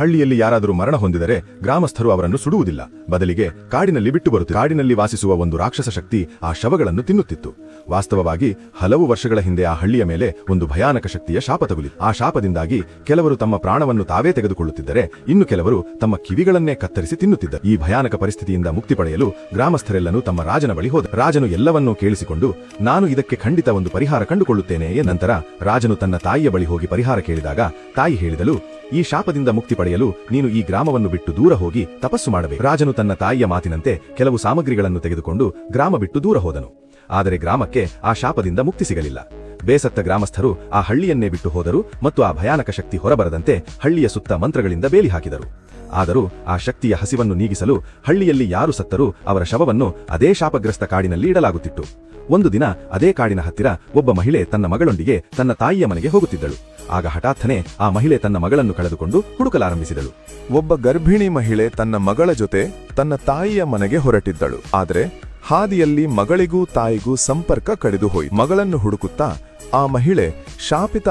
ಹಳ್ಳಿಯಲ್ಲಿ ಯಾರಾದರೂ ಮರಣ ಹೊಂದಿದರೆ ಗ್ರಾಮಸ್ಥರು ಅವರನ್ನು ಸುಡುವುದಿಲ್ಲ, ಬದಲಿಗೆ ಕಾಡಿನಲ್ಲಿ ಬಿಟ್ಟು ಬರುತ್ತಿತ್ತು. ಕಾಡಿನಲ್ಲಿ ವಾಸಿಸುವ ಒಂದು ರಾಕ್ಷಸ ಶಕ್ತಿ ಆ ಶವಗಳನ್ನು ತಿನ್ನುತ್ತಿತ್ತು. ವಾಸ್ತವವಾಗಿ ಹಲವು ವರ್ಷಗಳ ಹಿಂದೆ ಆ ಹಳ್ಳಿಯ ಮೇಲೆ ಒಂದು ಭಯಾನಕ ಶಕ್ತಿಯ ಶಾಪ ತಗುಲಿತು. ಆ ಶಾಪದಿಂದಾಗಿ ಕೆಲವರು ತಮ್ಮ ಪ್ರಾಣವನ್ನು ತಾವೇ ತೆಗೆದುಕೊಳ್ಳುತ್ತಿದ್ದರೆ, ಇನ್ನು ಕೆಲವರು ತಮ್ಮ ಕಿವಿಗಳನ್ನೇ ಕತ್ತರಿಸಿ ತಿನ್ನುತ್ತಿದ್ದರು. ಈ ಭಯಾನಕ ಪರಿಸ್ಥಿತಿಯಿಂದ ಮುಕ್ತಿ ಪಡೆಯಲು ಗ್ರಾಮಸ್ಥರೆಲ್ಲರೂ ತಮ್ಮ ರಾಜನ ಬಳಿ ಹೋದರು. ರಾಜನು ಎಲ್ಲವನ್ನೂ ಕೇಳಿಸಿಕೊಂಡು, ನಾನು ಇದಕ್ಕೆ ಖಂಡಿತ ಒಂದು ಪರಿಹಾರ ಕಂಡುಕೊಳ್ಳುತ್ತೇನೆ. ನಂತರ ರಾಜನು ತನ್ನ ತಾಯಿಯ ಬಳಿ ಹೋಗಿ ಪರಿಹಾರ ಕೇಳಿದಾಗ ತಾಯಿ ಹೇಳಿದಳು, ಈ ಶಾಪದಿಂದ ಮುಕ್ತಿ ಪಡೆಯಲು ನೀನು ಈ ಗ್ರಾಮವನ್ನು ಬಿಟ್ಟು ದೂರ ಹೋಗಿ ತಪಸ್ಸು ಮಾಡಬೇಕು. ರಾಜನು ತನ್ನ ತಾಯಿಯ ಮಾತಿನಂತೆ ಕೆಲವು ಸಾಮಗ್ರಿಗಳನ್ನು ತೆಗೆದುಕೊಂಡು ಗ್ರಾಮ ಬಿಟ್ಟು ದೂರ ಹೋದನು. ಆದರೆ ಗ್ರಾಮಕ್ಕೆ ಆ ಶಾಪದಿಂದ ಮುಕ್ತಿ ಸಿಗಲಿಲ್ಲ. ಬೇಸತ್ತ ಗ್ರಾಮಸ್ಥರು ಆ ಹಳ್ಳಿಯನ್ನೇ ಬಿಟ್ಟು ಹೋದರು ಮತ್ತು ಆ ಭಯಾನಕ ಶಕ್ತಿ ಹೊರಬರದಂತೆ ಹಳ್ಳಿಯ ಸುತ್ತ ಮಂತ್ರಗಳಿಂದ ಬೇಲಿ ಹಾಕಿದರು. ಆದರೂ ಆ ಶಕ್ತಿಯ ಹಸಿವನ್ನು ನೀಗಿಸಲು ಹಳ್ಳಿಯಲ್ಲಿ ಯಾರು ಸತ್ತರೂ ಅವರ ಶವವನ್ನು ಅದೇ ಶಾಪಗ್ರಸ್ತ ಕಾಡಿನಲ್ಲಿ ಇಡಲಾಗುತ್ತಿತ್ತು. ಒಂದು ದಿನ ಅದೇ ಕಾಡಿನ ಹತ್ತಿರ ಒಬ್ಬ ಮಹಿಳೆ ತನ್ನ ಮಗಳೊಂದಿಗೆ ತನ್ನ ತಾಯಿಯ ಮನೆಗೆ ಹೋಗುತ್ತಿದ್ದಳು. ಆಗ ಹಠಾತ್ತನೆ ಆ ಮಹಿಳೆ ತನ್ನ ಮಗಳನ್ನು ಕಳೆದುಕೊಂಡು ಹುಡುಕಲಾರಂಭಿಸಿದಳು. ಒಬ್ಬ ಗರ್ಭಿಣಿ ಮಹಿಳೆ ತನ್ನ ಮಗಳ ಜೊತೆ ತನ್ನ ತಾಯಿಯ ಮನೆಗೆ ಹೊರಟಿದ್ದಳು. ಆದರೆ ಹಾದಿಯಲ್ಲಿ ಮಗಳಿಗೂ ತಾಯಿಗೂ ಸಂಪರ್ಕ ಕಡಿದು ಹೋಯಿತು. ಮಗಳನ್ನು ಹುಡುಕುತ್ತಾ ಆ ಮಹಿಳೆ ಶಾಪಿತ